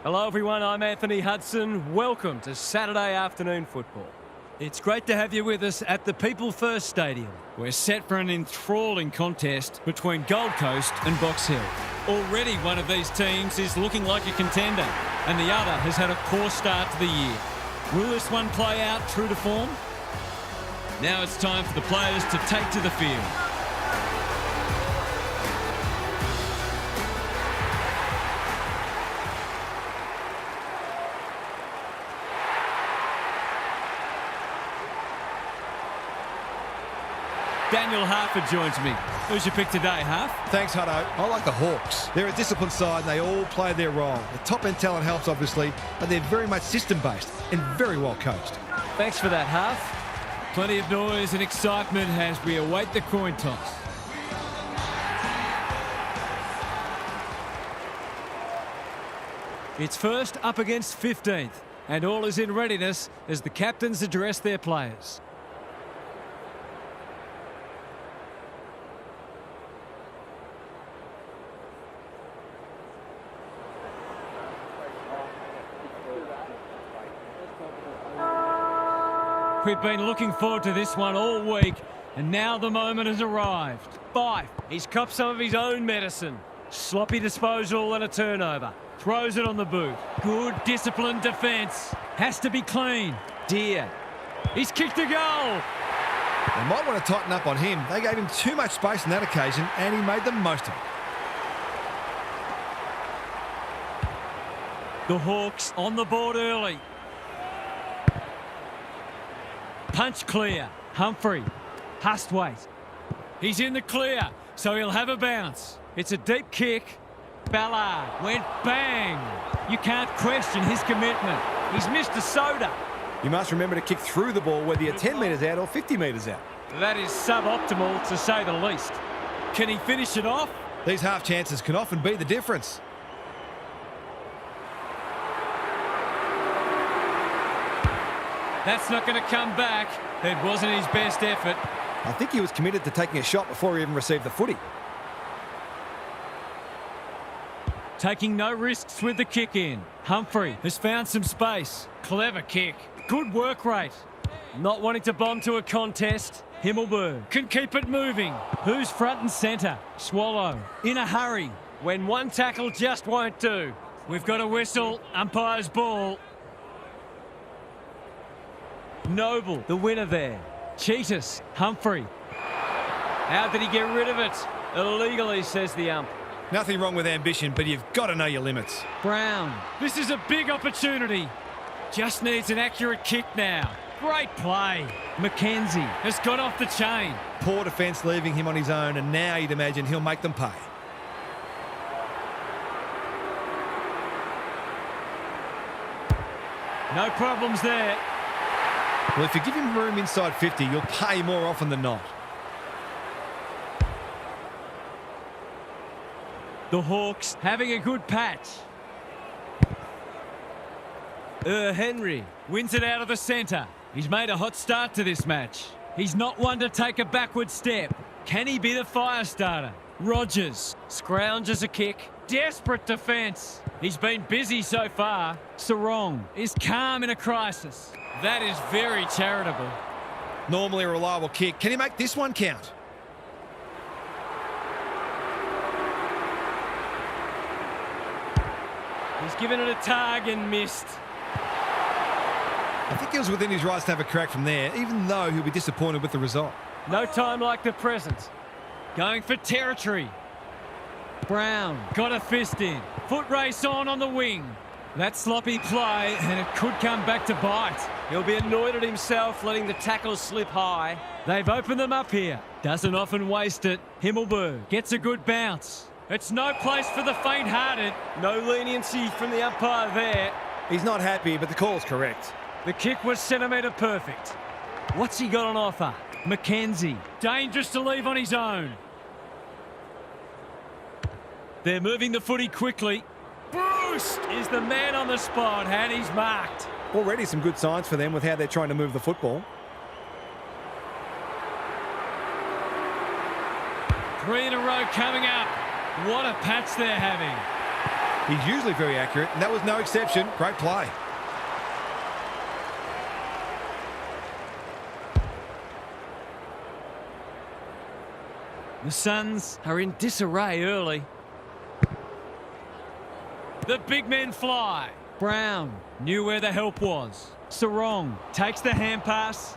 Hello everyone, I'm Anthony Hudson. Welcome to Saturday afternoon football. It's great to have you with us at the People First Stadium. We're set for an enthralling contest between Gold Coast and Box Hill. Already one of these teams is looking like a contender and the other has had a poor start to the year. Will this one play out true to form? Now it's time for the players to take to the field. Daniel Harford joins me. Who's your pick today, Harf? Thanks, Hutto. I like the Hawks. They're a disciplined side and they all play their role. The top-end talent helps, obviously, but they're very much system-based and very well coached. Thanks for that, Harf. Plenty of noise and excitement as we await the coin toss. It's first up against 15th, and all is in readiness as the captains address their players. We've been looking forward to this one all week, and now the moment has arrived. Fife, he's copped some of his own medicine. Sloppy disposal and a turnover. Throws it on the boot. Good disciplined defence. Has to be clean. Deer. He's kicked a goal. They might want to tighten up on him. They gave him too much space on that occasion, and he made the most of it. The Hawks on the board early. Punch clear. Humphrey. Hustwaite. He's in the clear, so he'll have a bounce. It's a deep kick. Ballard went bang. You can't question his commitment. He's missed a soda. You must remember to kick through the ball, whether you're 10 metres out or 50 metres out. That is suboptimal, to say the least. Can he finish it off? These half chances can often be the difference. That's not going to come back. It wasn't his best effort. I think he was committed to taking a shot before he even received the footy. Taking no risks with the kick in. Humphrey has found some space. Clever kick. Good work rate. Not wanting to bomb to a contest. Himmelberg can keep it moving. Who's front and centre? Swallow. In a hurry. When one tackle just won't do. We've got a whistle. Umpire's ball. Noble, the winner there. Cheetahs, Humphrey. How did he get rid of it? Illegally, says the ump. Nothing wrong with ambition, but you've got to know your limits. Brown. This is a big opportunity. Just needs an accurate kick now. Great play. McKenzie has got off the chain. Poor defence leaving him on his own, and now you'd imagine he'll make them pay. No problems there. Well, if you give him room inside 50, you'll pay more often than not. The Hawks having a good patch. Henry wins it out of the centre. He's made a hot start to this match. He's not one to take a backward step. Can he be the fire starter? Rogers scrounges a kick. Desperate defence. He's been busy so far. Sarong is calm in a crisis. That is very charitable. Normally a reliable kick. Can he make this one count? He's given it a tug and missed. I think he was within his rights to have a crack from there, even though he'll be disappointed with the result. No time like the present. Going for territory. Brown got a fist in. Foot race on the wing. That sloppy play, and it could come back to bite. He'll be annoyed at himself, letting the tackle slip high. They've opened them up here. Doesn't often waste it. Himmelberg gets a good bounce. It's no place for the faint-hearted. No leniency from the umpire there. He's not happy, but the call's correct. The kick was centimetre perfect. What's he got on offer? McKenzie. Dangerous to leave on his own. They're moving the footy quickly. Bruce is the man on the spot, and he's marked. Already some good signs for them with how they're trying to move the football. 3 in a row coming up. What a patch they're having. He's usually very accurate, and that was no exception. Great play. The Suns are in disarray early. The big men fly. Brown knew where the help was. Sarong takes the hand pass.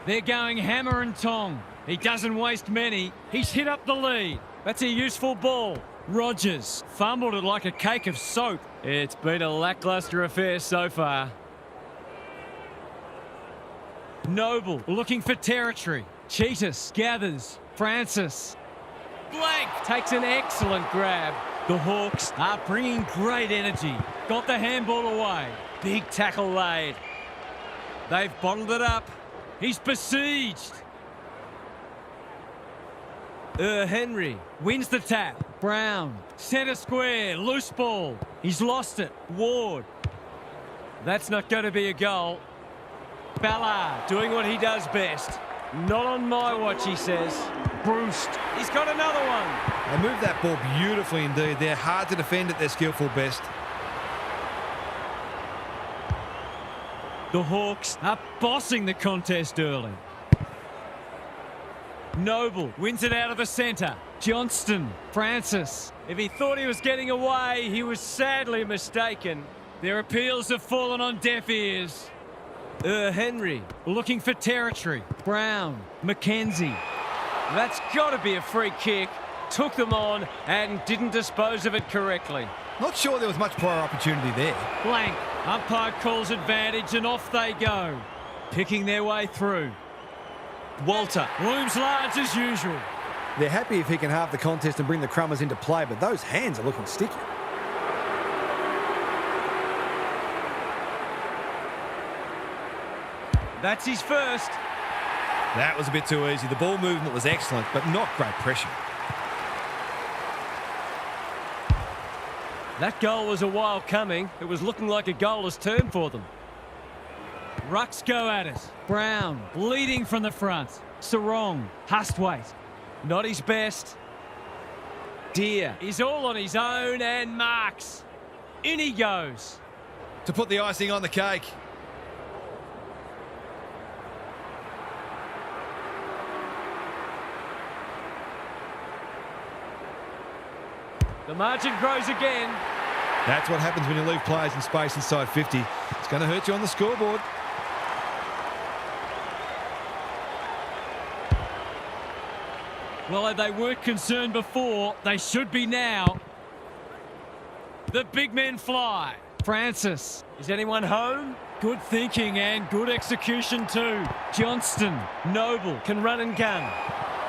They're going hammer and tong. He doesn't waste many. He's hit up the lead. That's a useful ball. Rogers fumbled it like a cake of soap. It's been a lacklustre affair so far. Noble looking for territory. Cheetahs gathers. Francis. Blank takes an excellent grab. The Hawks are bringing great energy. Got the handball away. Big tackle laid. They've bottled it up. He's besieged. Henry wins the tap. Brown, centre square, loose ball. He's lost it. Ward. That's not going to be a goal. Ballard doing what he does best. Not on my watch, he says. Bruce, he's got another one. They moved that ball beautifully indeed. They're hard to defend at their skillful best. The Hawks are bossing the contest early. Noble wins it out of the centre. Johnston, Francis. If he thought he was getting away, he was sadly mistaken. Their appeals have fallen on deaf ears. Henry looking for territory. Brown, McKenzie. That's got to be a free kick. Took them on and didn't dispose of it correctly. Not sure there was much prior opportunity there. Blank. Umpire calls advantage and off they go. Picking their way through. Walter looms large as usual. They're happy if he can halve the contest and bring the Crummers into play, but those hands are looking sticky. That's his first. That was a bit too easy. The ball movement was excellent, but not great pressure. That goal was a while coming. It was looking like a goalless turn for them. Rucks go at it. Brown leading from the front. Sarong, Hustwaite. Not his best. Deer is all on his own and marks. In he goes. To put the icing on the cake. The margin grows again. That's what happens when you leave players in space inside 50. It's going to hurt you on the scoreboard. Well, they weren't concerned before. They should be now. The big men fly. Francis. Is anyone home? Good thinking and good execution too. Johnston. Noble can run and gun.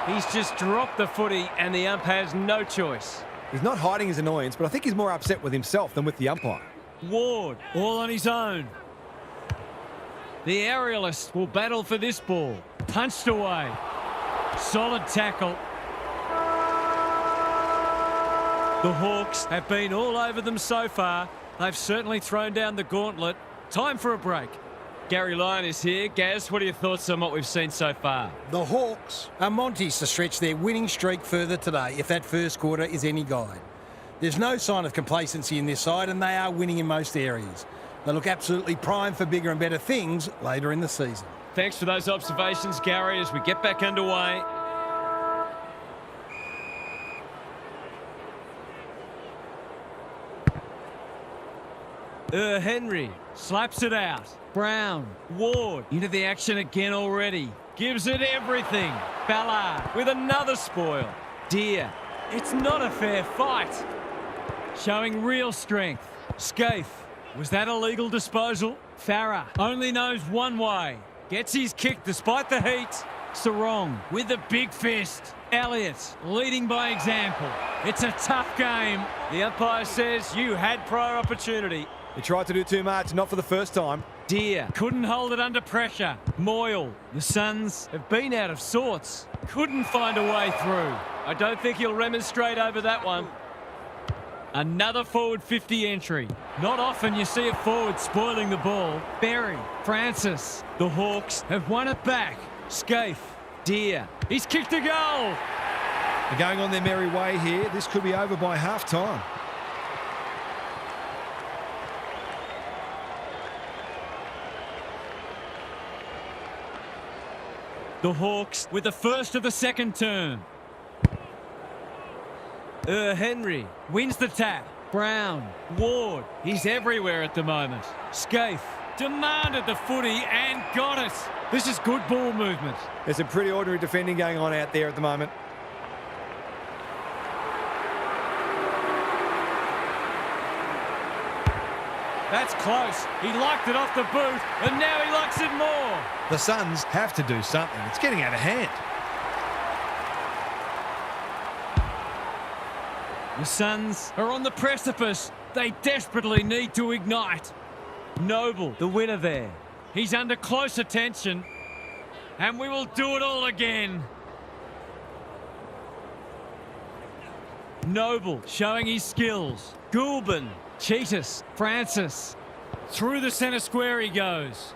He's just dropped the footy and the ump has no choice. He's not hiding his annoyance, but I think he's more upset with himself than with the umpire. Ward, all on his own. The aerialist will battle for this ball. Punched away. Solid tackle. The Hawks have been all over them so far. They've certainly thrown down the gauntlet. Time for a break. Gary Lyon is here. Gaz, what are your thoughts on what we've seen so far? The Hawks are Monty's to stretch their winning streak further today, if that first quarter is any guide. There's no sign of complacency in this side, and they are winning in most areas. They look absolutely primed for bigger and better things later in the season. Thanks for those observations, Gary, as we get back underway. Henry slaps it out. Brown, Ward into the action again already. Gives it everything. Ballard with another spoil. Deer, it's not a fair fight. Showing real strength. Scaife, was that a legal disposal? Farah only knows one way. Gets his kick despite the heat. Sarong with the big fist. Elliott leading by example. It's a tough game. The umpire says you had prior opportunity. He tried to do too much, not for the first time. Deer couldn't hold it under pressure. Moyle, the Suns have been out of sorts. Couldn't find a way through. I don't think he'll remonstrate over that one. Another forward 50 entry. Not often you see a forward spoiling the ball. Berry, Francis. The Hawks have won it back. Scaife, Deer. He's kicked a goal. They're going on their merry way here. This could be over by half-time. The Hawks with the first of the second term. Henry wins the tap. Brown, Ward, he's everywhere at the moment. Scaife demanded the footy and got it. This is good ball movement. There's some pretty ordinary defending going on out there at the moment. That's close. He liked it off the boot, and now he likes it more. The Suns have to do something. It's getting out of hand. The Suns are on the precipice. They desperately need to ignite. Noble, the winner there. He's under close attention. And we will do it all again. Noble showing his skills. Goulburn, Cheetahs, Francis. Through the centre square he goes.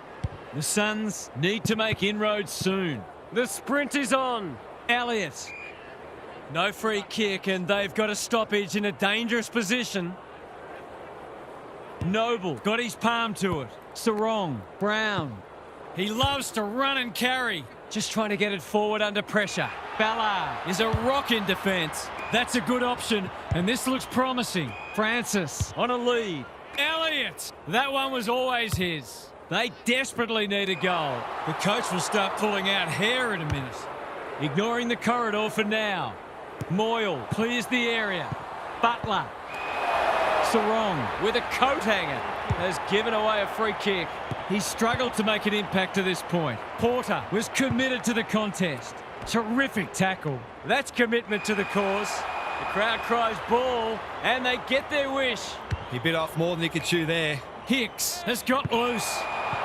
The Suns need to make inroads soon. The sprint is on. Elliott. No free kick, and they've got a stoppage in a dangerous position. Noble got his palm to it. Sarong, Brown. He loves to run and carry. Just trying to get it forward under pressure. Ballard is a rock in defence. That's a good option, and this looks promising. Francis on a lead. Elliott! That one was always his. They desperately need a goal. The coach will start pulling out hair in a minute. Ignoring the corridor for now. Moyle clears the area. Butler. Sarong with a coat hanger has given away a free kick. He struggled to make an impact to this point. Porter was committed to the contest. Terrific tackle. That's commitment to the cause. The crowd cries ball, and they get their wish. He bit off more than he could chew there. Hicks has got loose.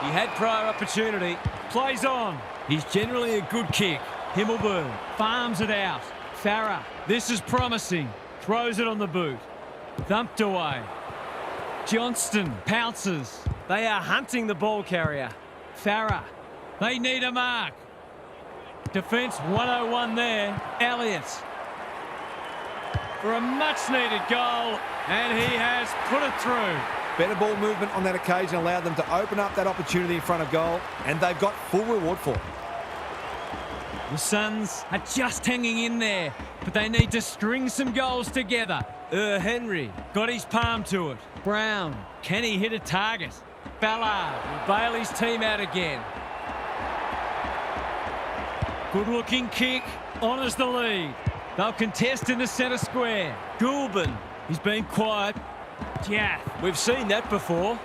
He had prior opportunity. Plays on. He's generally a good kick. Himmelberg farms it out. Farah, this is promising. Throws it on the boot. Thumped away. Johnston pounces. They are hunting the ball carrier. Farah, they need a mark. Defence 101 there. Elliott. For a much-needed goal, and he has put it through. Better ball movement on that occasion allowed them to open up that opportunity in front of goal, and they've got full reward for it. The Suns are just hanging in there, but they need to string some goals together. Henry got his palm to it. Brown, can he hit a target? Ballard will bail his team out again. Good-looking kick, honours the lead. They'll contest in the centre square. Goulburn, he's been quiet. Yeah, we've seen that before.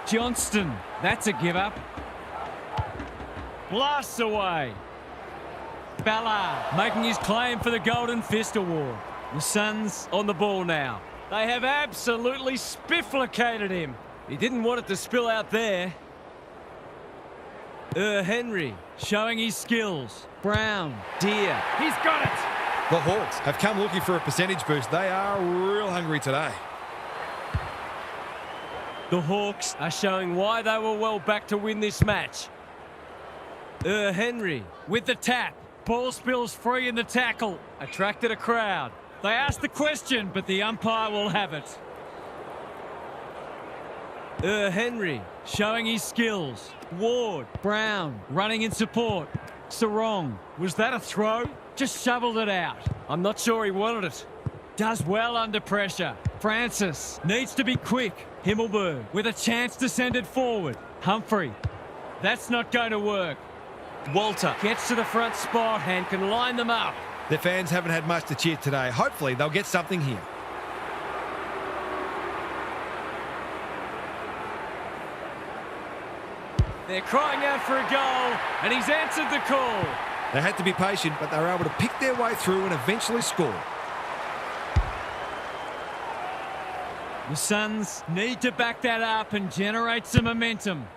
Johnston, that's a give-up. Blasts away. Ballard making his claim for the Golden Fist Award. The Suns on the ball now. They have absolutely spifflicated him. He didn't want it to spill out there. Henry showing his skills. Brown, Deer, he's got it. The Hawks have come looking for a percentage boost. They are real hungry today. The Hawks are showing why they were well back to win this match. Henry with the tap. Ball spills free in the tackle. Attracted a crowd. They asked the question, but the umpire will have it. Henry showing his skills. Ward, Brown running in support. Sarong, was that a throw? Just shoveled it out. I'm not sure he wanted it. Does well under pressure. Francis needs to be quick. Himmelberg with a chance to send it forward. Humphrey. That's not going to work. Walter gets to the front spot and can line them up. Their fans haven't had much to cheer today. Hopefully they'll get something here. They're crying out for a goal, and he's answered the call. They had to be patient, but they were able to pick their way through and eventually score. The Suns need to back that up and generate some momentum.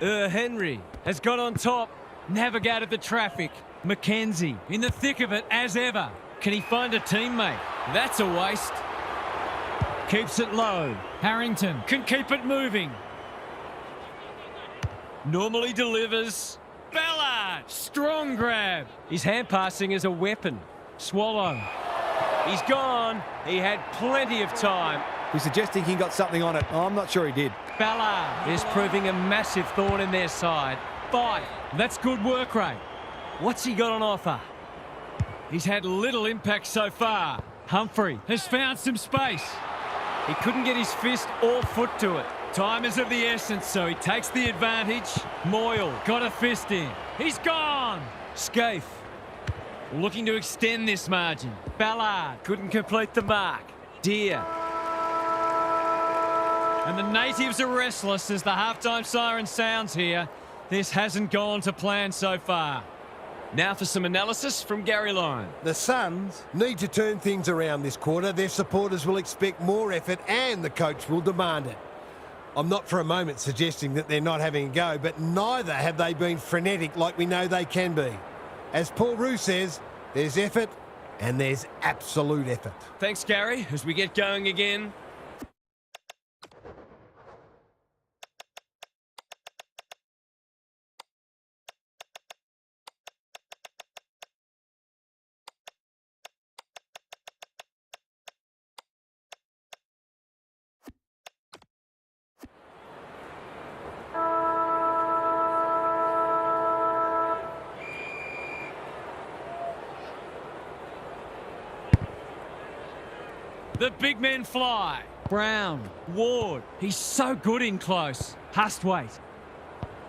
Henry has got on top, navigated the traffic. Mackenzie in the thick of it as ever. Can he find a teammate? That's a waste. Keeps it low. Harrington can keep it moving. Normally delivers. Ballard, strong grab. His hand passing is a weapon. Swallow. He's gone. He had plenty of time. He's suggesting he got something on it. Oh, I'm not sure he did. Ballard is proving a massive thorn in their side. 5. That's good work rate. What's he got on offer? He's had little impact so far. Humphrey has found some space. He couldn't get his fist or foot to it. Time is of the essence, so he takes the advantage. Moyle got a fist in. He's gone. Scaife looking to extend this margin. Ballard couldn't complete the mark. Deer. And the natives are restless as the halftime siren sounds here. This hasn't gone to plan so far. Now for some analysis from Gary Lyon. The Suns need to turn things around this quarter. Their supporters will expect more effort and the coach will demand it. I'm not for a moment suggesting that they're not having a go, but neither have they been frenetic like we know they can be. As Paul Roux says, there's effort and there's absolute effort. Thanks, Gary, as we get going again. The big men fly. Brown, Ward, he's so good in close. Hustwaite.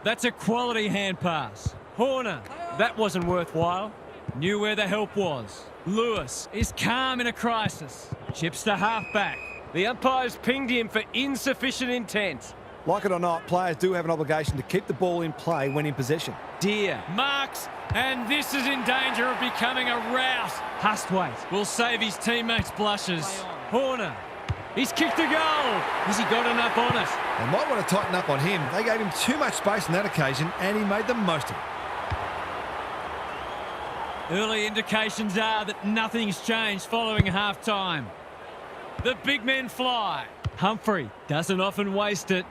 That's a quality hand pass. Horner, that wasn't worthwhile. Knew where the help was. Lewis is calm in a crisis. Chips to half-back. The umpire's pinged him for insufficient intent. Like it or not, players do have an obligation to keep the ball in play when in possession. Deer marks, and this is in danger of becoming a rout. Hustwaite will save his teammates' blushes. Horner, he's kicked a goal. Has he got enough on it? They might want to tighten up on him. They gave him too much space on that occasion, and he made the most of it. Early indications are that nothing's changed following half-time. The big men fly. Humphrey doesn't often waste it.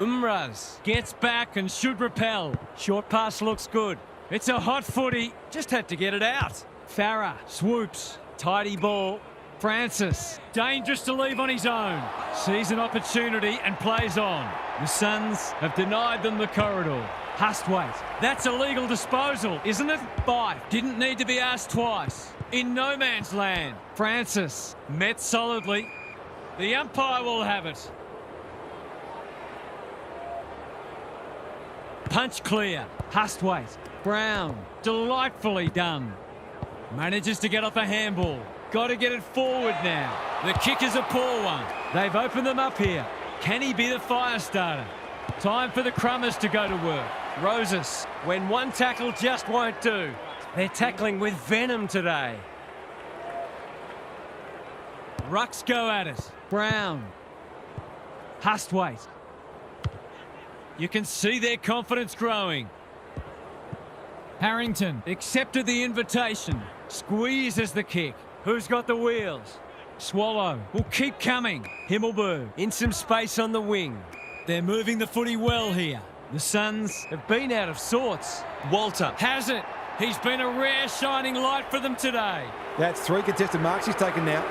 Umraz gets back and should repel. Short pass looks good. It's a hot footy. Just had to get it out. Farah swoops. Tidy ball. Francis, dangerous to leave on his own. Sees an opportunity and plays on. The Suns have denied them the corridor. Hustwaite, that's a legal disposal, isn't it? 5, didn't need to be asked twice. In no man's land. Francis, met solidly. The umpire will have it. Punch clear. Hustwaite, Brown, delightfully done. Manages to get off a handball. Got to get it forward now. The kick is a poor one. They've opened them up here. Can he be the fire starter? Time for the Crummers to go to work. Roses, when one tackle just won't do. They're tackling with venom today. Rucks go at it. Brown. Hustwaite. You can see their confidence growing. Harrington accepted the invitation. Squeezes the kick. Who's got the wheels? Swallow will keep coming. Himmelberg in some space on the wing. They're moving the footy well here. The Suns have been out of sorts. Walter has it. He's been a rare shining light for them today. That's 3 contested marks he's taken now.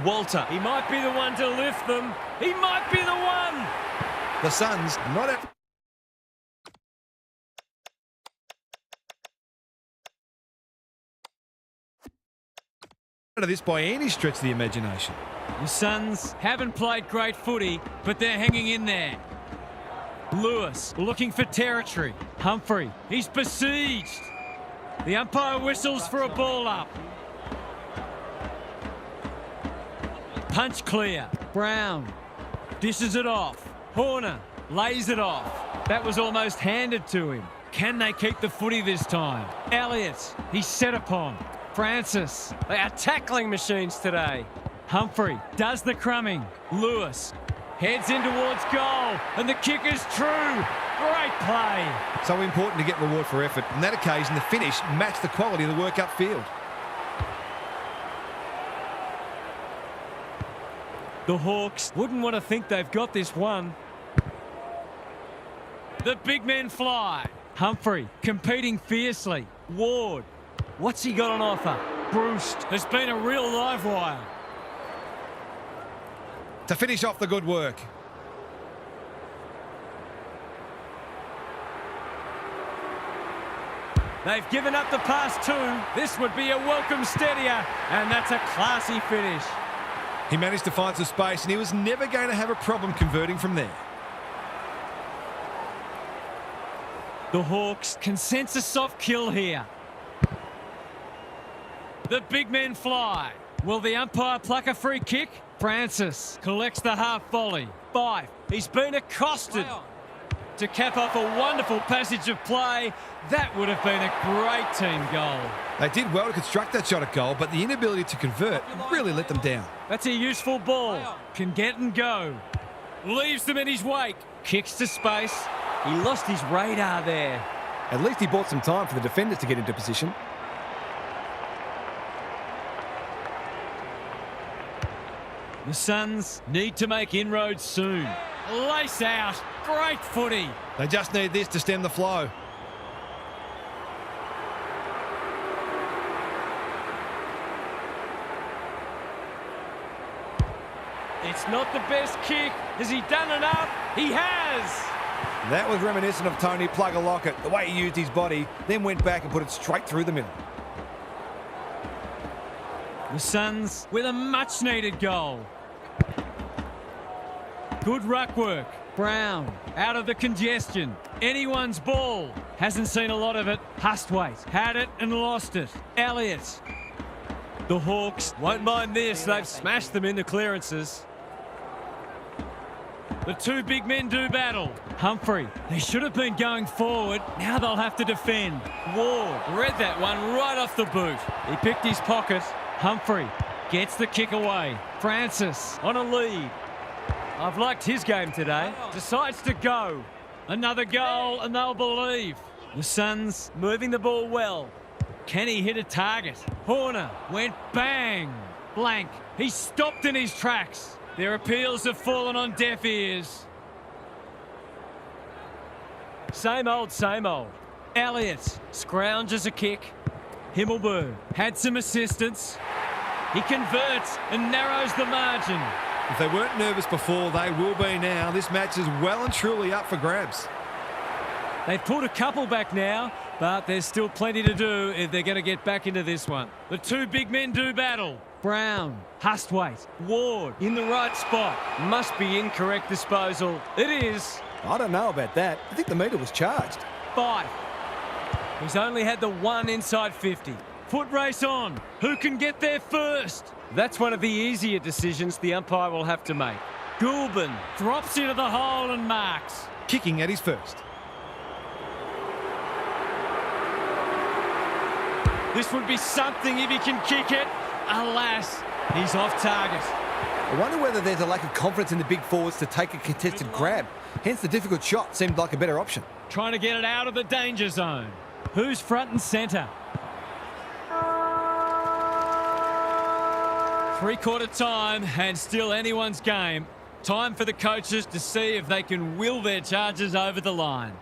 Walter, he might be the one to lift them. He might be the one. The Suns not out. Of this by any stretch of the imagination. The Suns haven't played great footy, but they're hanging in there. Lewis looking for territory. Humphrey, he's besieged. The umpire whistles for a ball up. Punch clear. Brown dishes it off. Horner lays it off. That was almost handed to him. Can they keep the footy this time? Elliott, he's set upon. Francis, they are tackling machines today. Humphrey does the crumbing. Lewis heads in towards goal, and the kick is true. Great play. So important to get reward for effort. On that occasion, the finish matched the quality of the work upfield. The Hawks wouldn't want to think they've got this one. The big men fly. Humphrey competing fiercely. Ward. What's he got on offer? Bruce has been a real live wire. To finish off the good work. They've given up the past two. This would be a welcome steadier, and that's a classy finish. He managed to find some space, and he was never going to have a problem converting from there. The Hawks can sense a soft kill here. The big men fly. Will the umpire pluck a free kick? Francis collects the half volley. 5. He's been accosted. To cap off a wonderful passage of play, that would have been a great team goal. They did well to construct that shot at goal, but the inability to convert really let them down. That's a useful ball. Can get and go. Leaves them in his wake. Kicks to space. He lost his radar there. At least he bought some time for the defenders to get into position. The Suns need to make inroads soon. Lace out. Great footy. They just need this to stem the flow. It's not the best kick. Has he done enough? He has. That was reminiscent of Tony Plugger-Lockett, the way he used his body, then went back and put it straight through the middle. The Suns with a much-needed goal. Good ruck work. Brown out of the congestion. Anyone's ball. Hasn't seen a lot of it. Hustwaite had it and lost it. Elliott. The Hawks won't mind this. They've smashed them into clearances. The two big men do battle. Humphrey, they should have been going forward. Now they'll have to defend. Ward read that one right off the boot. He picked his pocket. Humphrey gets the kick away. Francis on a lead. I've liked his game today. Decides to go. Another goal and they'll believe. The Suns moving the ball well. Can he hit a target? Horner went bang. Blank. He stopped in his tracks. Their appeals have fallen on deaf ears. Same old, same old. Elliott scrounges a kick. Himmelberg had some assistance. He converts and narrows the margin. If they weren't nervous before, they will be now. This match is well and truly up for grabs. They've pulled a couple back now, but there's still plenty to do if they're going to get back into this one. The two big men do battle. Brown, Hustwaite, Ward in the right spot. Must be incorrect disposal. It is. I don't know about that. I think the meter was charged. 5. He's only had the one inside 50. Foot race on. Who can get there first? That's one of the easier decisions the umpire will have to make. Goulburn drops into the hole and marks. Kicking at his first. This would be something if he can kick it. Alas, he's off target. I wonder whether there's a lack of confidence in the big forwards to take a contested grab. Hence the difficult shot seemed like a better option. Trying to get it out of the danger zone. Who's front and centre? Three-quarter time and still anyone's game. Time for the coaches to see if they can will their charges over the line.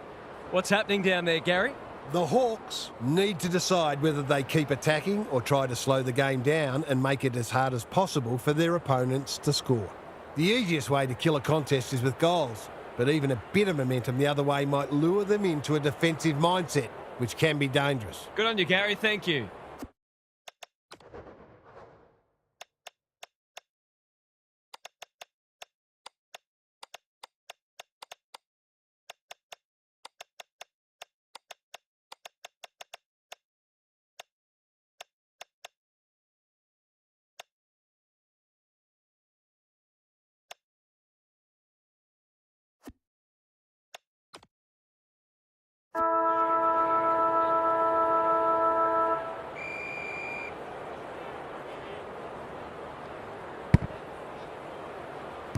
What's happening down there, Gary? The Hawks need to decide whether they keep attacking or try to slow the game down and make it as hard as possible for their opponents to score. The easiest way to kill a contest is with goals, but even a bit of momentum the other way might lure them into a defensive mindset, which can be dangerous. Good on you, Gary. Thank you.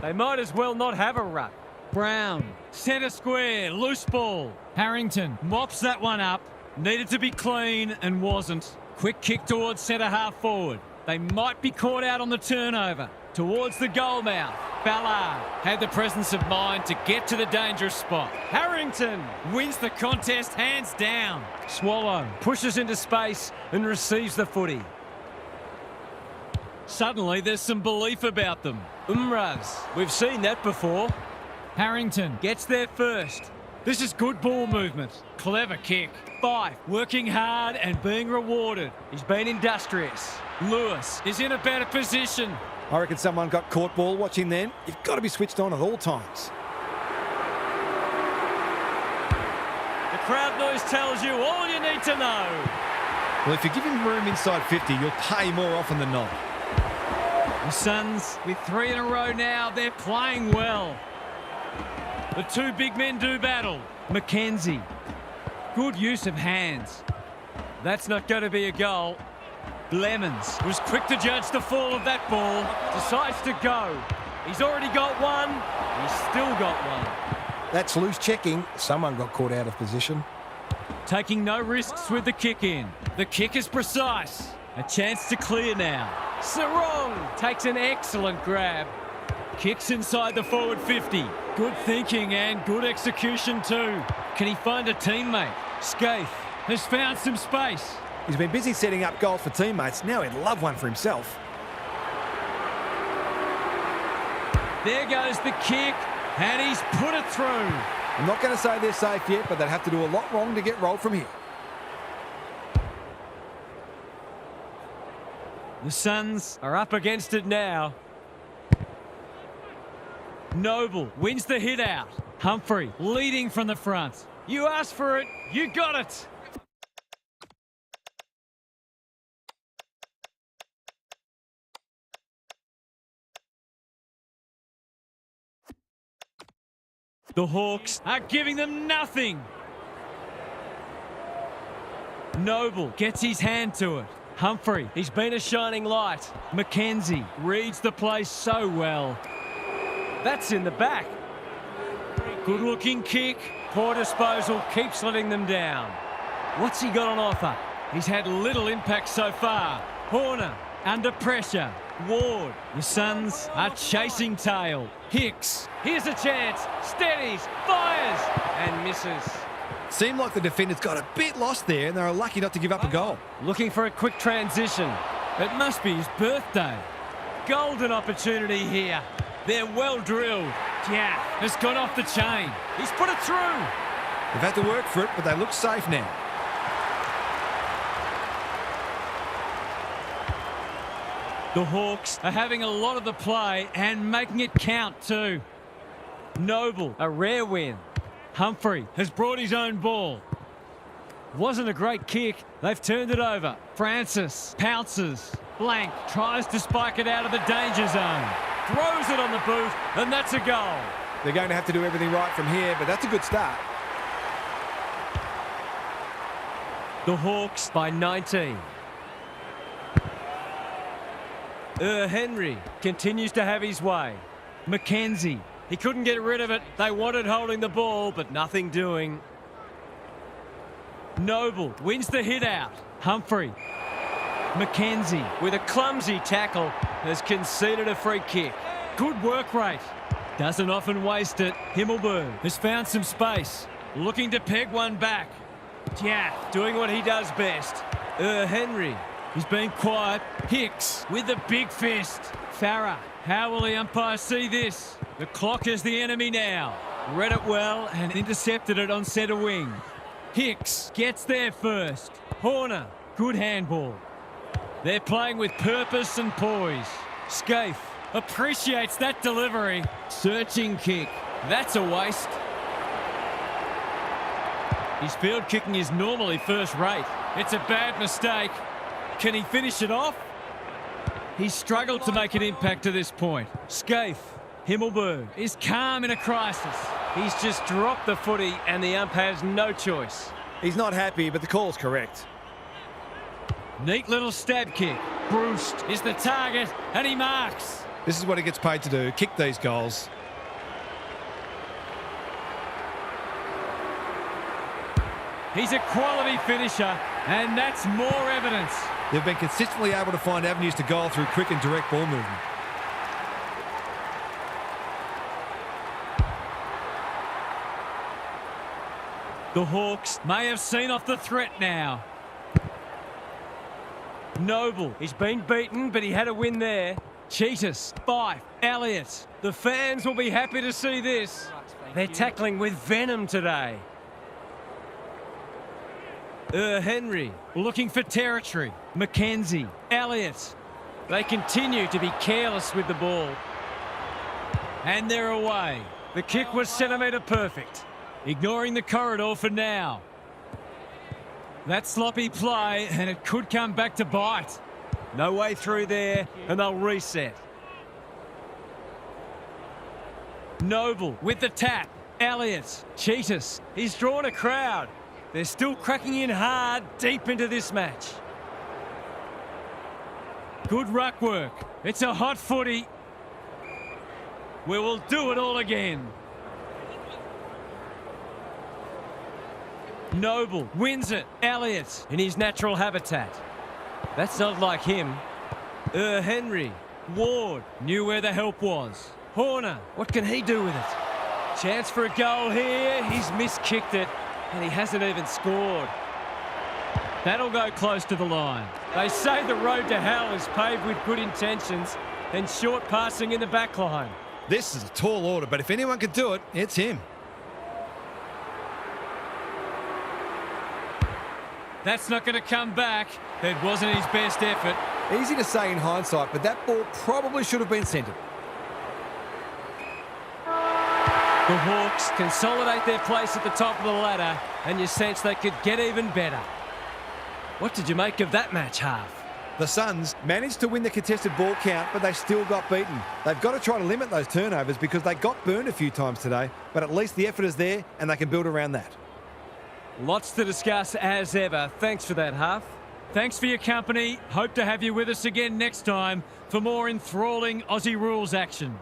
They might as well not have a ruck. Brown, centre square, loose ball. Harrington mops that one up. Needed to be clean and wasn't. Quick kick towards centre half forward. They might be caught out on the turnover. Towards the goal mouth. Ballard had the presence of mind to get to the dangerous spot. Harrington wins the contest hands down. Swallow pushes into space and receives the footy. Suddenly there's some belief about them. Umraz, we've seen that before. Harrington gets there first. This is good ball movement. Clever kick. Fife working hard and being rewarded. He's been industrious. Lewis is in a better position. I reckon someone got caught ball watching then. You've got to be switched on at all times. The crowd noise tells you all you need to know. Well, if you give him room inside 50, you'll pay more often than not. The Suns, with 3 in a row now, they're playing well. The two big men do battle. Mackenzie. Good use of hands. That's not going to be a goal. Lemons was quick to judge the fall of that ball. Decides to go. He's already got one. He's still got one. That's loose checking. Someone got caught out of position. Taking no risks with the kick in. The kick is precise. A chance to clear now. Sarong takes an excellent grab. Kicks inside the forward 50. Good thinking and good execution too. Can he find a teammate? Scaife has found some space. He's been busy setting up goals for teammates. Now he'd love one for himself. There goes the kick, and he's put it through. I'm not going to say they're safe yet, but they'd have to do a lot wrong to get rolled from here. The Suns are up against it now. Noble wins the hit out. Humphrey leading from the front. You asked for it, you got it. The Hawks are giving them nothing. Noble gets his hand to it. Humphrey, he's been a shining light. Mackenzie reads the play so well. That's in the back. Good looking kick. Poor disposal keeps letting them down. What's he got on offer? He's had little impact so far. Horner under pressure. Ward. The Suns are chasing tail. Hicks. Here's a chance. Steadies. Fires. And misses. Seemed like the defenders got a bit lost there and they were lucky not to give up a goal. Looking for a quick transition. It must be his birthday. Golden opportunity here. They're well drilled. Yeah, has gone off the chain. He's put it through. They've had to work for it, but they look safe now. The Hawks are having a lot of the play and making it count too. Noble, a rare win. Humphrey has brought his own ball. Wasn't a great kick. They've turned it over. Francis pounces. Blank tries to spike it out of the danger zone. Throws it on the boot, and that's a goal. They're going to have to do everything right from here, but that's a good start. The Hawks by 19. Henry continues to have his way. Mackenzie, he couldn't get rid of it. They wanted holding the ball, but nothing doing. Noble wins the hit out. Humphrey. Mackenzie, with a clumsy tackle, has conceded a free kick. Good work rate. Doesn't often waste it. Himmelberg has found some space. Looking to peg one back. Yeah, doing what he does best. Henry. He's been quiet. Hicks with the big fist. Farah. How will the umpire see this? The clock is the enemy now. Read it well and intercepted it on centre wing. Hicks gets there first. Horner. Good handball. They're playing with purpose and poise. Scaife appreciates that delivery. Searching kick. That's a waste. His field kicking is normally first rate. It's a bad mistake. Can he finish it off? He's struggled to make an impact to this point. Scaife. Himmelberg is calm in a crisis. He's just dropped the footy and the ump has no choice. He's not happy, but the call's correct. Neat little stab kick. Bruce is the target and he marks. This is what he gets paid to do, kick these goals. He's a quality finisher and that's more evidence. They've been consistently able to find avenues to goal through quick and direct ball movement. The Hawks may have seen off the threat now. Noble, he's been beaten, but he had a win there. Cheetahs, Fife, Elliott. The fans will be happy to see this. They're tackling with venom today. Henry looking for territory. Mackenzie, Elliott. They continue to be careless with the ball. And they're away. The kick was centimetre perfect. Ignoring the corridor for now. That sloppy play, and it could come back to bite. No way through there, and they'll reset. Noble with the tap. Elliott, Cheetahs. He's drawn a crowd. They're still cracking in hard deep into this match. Good ruck work. It's a hot footy. We will do it all again. Noble wins it. Elliott in his natural habitat. That's not like him. Henry. Ward knew where the help was. Horner, what can he do with it? Chance for a goal here. He's miskicked it, and he hasn't even scored. That'll go close to the line. They say the road to hell is paved with good intentions and short passing in the back line. This is a tall order, but if anyone can do it, it's him. That's not going to come back. It wasn't his best effort. Easy to say in hindsight, but that ball probably should have been centred. The Hawks consolidate their place at the top of the ladder, and you sense they could get even better. What did you make of that match, Half? The Suns managed to win the contested ball count, but they still got beaten. They've got to try to limit those turnovers because they got burned a few times today, but at least the effort is there and they can build around that. Lots to discuss as ever. Thanks for that, Half. Thanks for your company. Hope to have you with us again next time for more enthralling Aussie rules action.